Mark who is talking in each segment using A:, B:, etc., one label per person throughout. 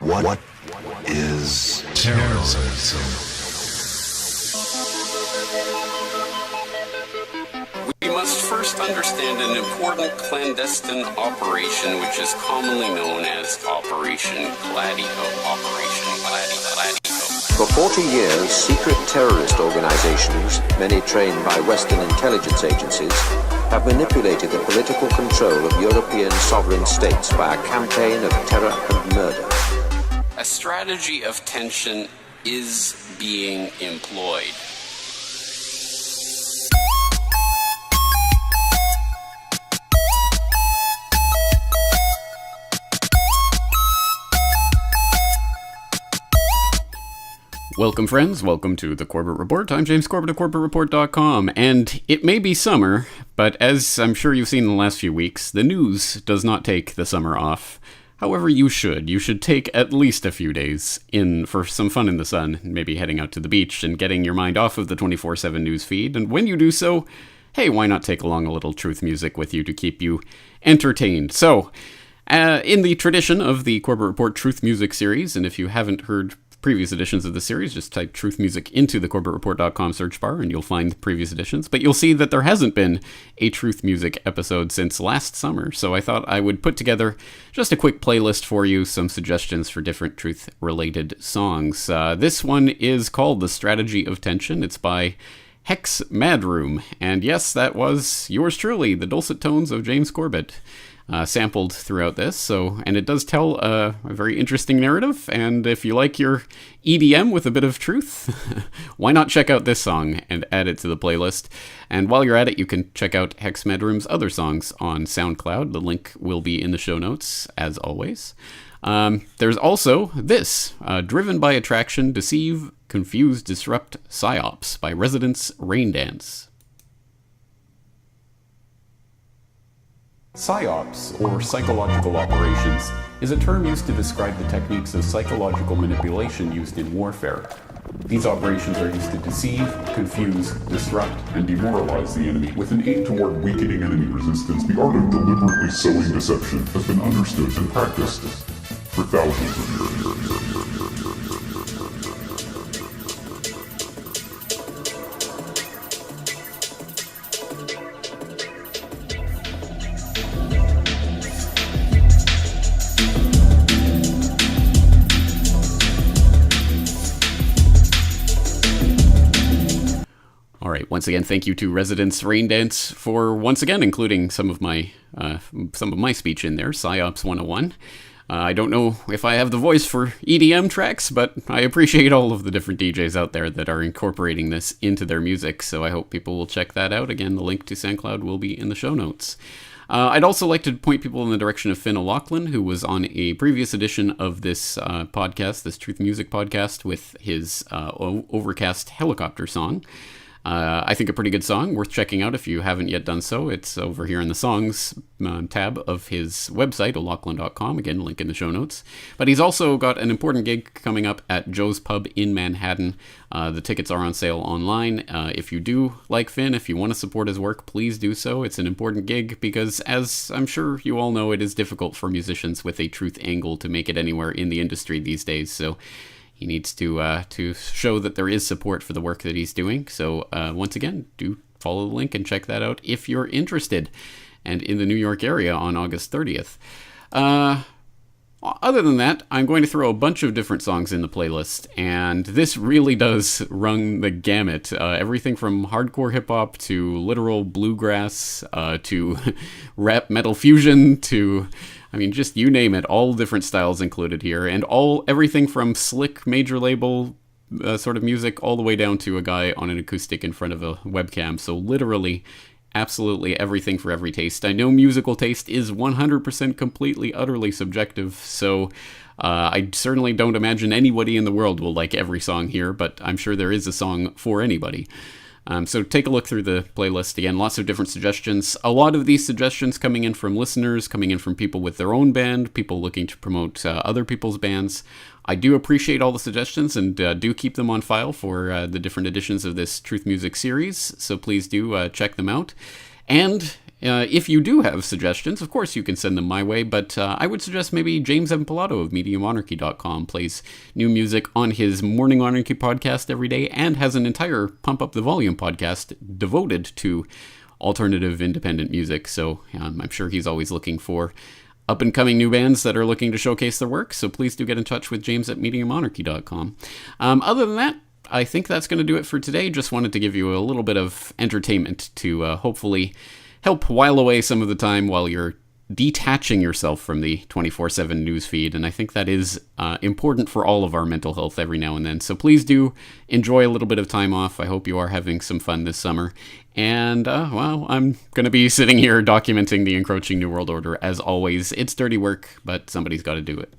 A: What is terrorism?
B: We must first understand an important clandestine operation which is commonly known as Operation Gladio.
C: For 40 years, secret terrorist organizations, many trained by Western intelligence agencies, have manipulated the political control of European sovereign states by a campaign of terror and murder.
B: A strategy of tension is being employed.
D: Welcome, friends. Welcome to the Corbett Report. I'm James Corbett of CorbettReport.com, and it may be summer, but as I'm sure you've seen in the last few weeks, the news does not take the summer off. However, you should. You should take at least a few days in for some fun in the sun, maybe heading out to the beach and getting your mind off of the 24/7 news feed. And when you do so, hey, why not take along a little truth music with you to keep you entertained? So, in the tradition of the Corbett Report Truth Music series, and if you haven't heard previous editions of the series, just type truth music into the CorbettReport.com search bar and you'll find the previous editions. But you'll see that there hasn't been a truth music episode since last summer, so I thought I would put together just a quick playlist for you, some suggestions for different truth-related songs. This one is called The Strategy of Tension. It's by Hex Madroom, and yes, that was yours truly, the dulcet tones of James Corbett. Sampled throughout this, and it does tell a very interesting narrative, and if you like your EDM with a bit of truth, why not check out this song and add it to the playlist? And while you're at it, you can check out Hex Madroom's other songs on SoundCloud. The link will be in the show notes, as always. There's also this, Driven by Attraction, Deceive, Confuse, Disrupt, Psyops by Residents Rain Dance. Psyops, or psychological operations, is a term used to describe the techniques of psychological manipulation used in warfare. These operations are used to deceive, confuse, disrupt,
E: and demoralize the enemy. With an aim toward weakening enemy resistance, the art of deliberately sowing deception has been understood and practiced for thousands of years.
D: Once again, thank you to Residents Rain Dance for once again including some of my speech in there, Psyops 101. I don't know if I have the voice for EDM tracks, but I appreciate all of the different DJs out there that are incorporating this into their music, so I hope people will check that out. Again, the link to SoundCloud will be in the show notes. I'd also like to point people in the direction of Finn O'Loughlin, who was on a previous edition of this podcast, this Truth Music podcast, with his Overcast Helicopter song. I think a pretty good song, worth checking out if you haven't yet done so. It's over here in the songs tab of his website, O'Loughlin.com. Again, link in the show notes. But he's also got an important gig coming up at Joe's Pub in Manhattan. The tickets are on sale online. If you do like Finn, if you want to support his work, please do so. It's an important gig because, as I'm sure you all know, it is difficult for musicians with a truth angle to make it anywhere in the industry these days. So he needs to show that there is support for the work that he's doing. So once again, do follow the link and check that out if you're interested. And in the New York area on August 30th. Other than that, I'm going to throw a bunch of different songs in the playlist, and this really does run the gamut. Everything from hardcore hip-hop to literal bluegrass to rap metal fusion to, I mean, just you name it, all different styles included here, and everything from slick major label sort of music all the way down to a guy on an acoustic in front of a webcam. So literally absolutely everything for every taste. I know musical taste is 100% completely, utterly subjective, so I certainly don't imagine anybody in the world will like every song here, but I'm sure there is a song for anybody. So take a look through the playlist. Again, lots of different suggestions. A lot of these suggestions coming in from listeners, coming in from people with their own band, people looking to promote other people's bands. I do appreciate all the suggestions and do keep them on file for the different editions of this Truth Music series, so please do check them out. And If you do have suggestions, of course you can send them my way, but I would suggest maybe James Evan Pilato of MediaMonarchy.com plays new music on his Morning Monarchy podcast every day and has an entire Pump Up the Volume podcast devoted to alternative independent music. So I'm sure he's always looking for up-and-coming new bands that are looking to showcase their work, so please do get in touch with James at MediaMonarchy.com. Other than that, I think that's going to do it for today. Just wanted to give you a little bit of entertainment to hopefully help while away some of the time while you're detaching yourself from the 24/7 news feed, and I think that is important for all of our mental health every now and then. So please do enjoy a little bit of time off. I hope you are having some fun this summer. And, well, I'm going to be sitting here documenting the encroaching New World Order as always. It's dirty work, but somebody's got to do it.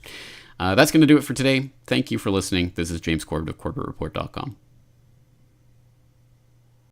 D: That's going to do it for today. Thank you for listening. This is James Corbett of CorbettReport.com.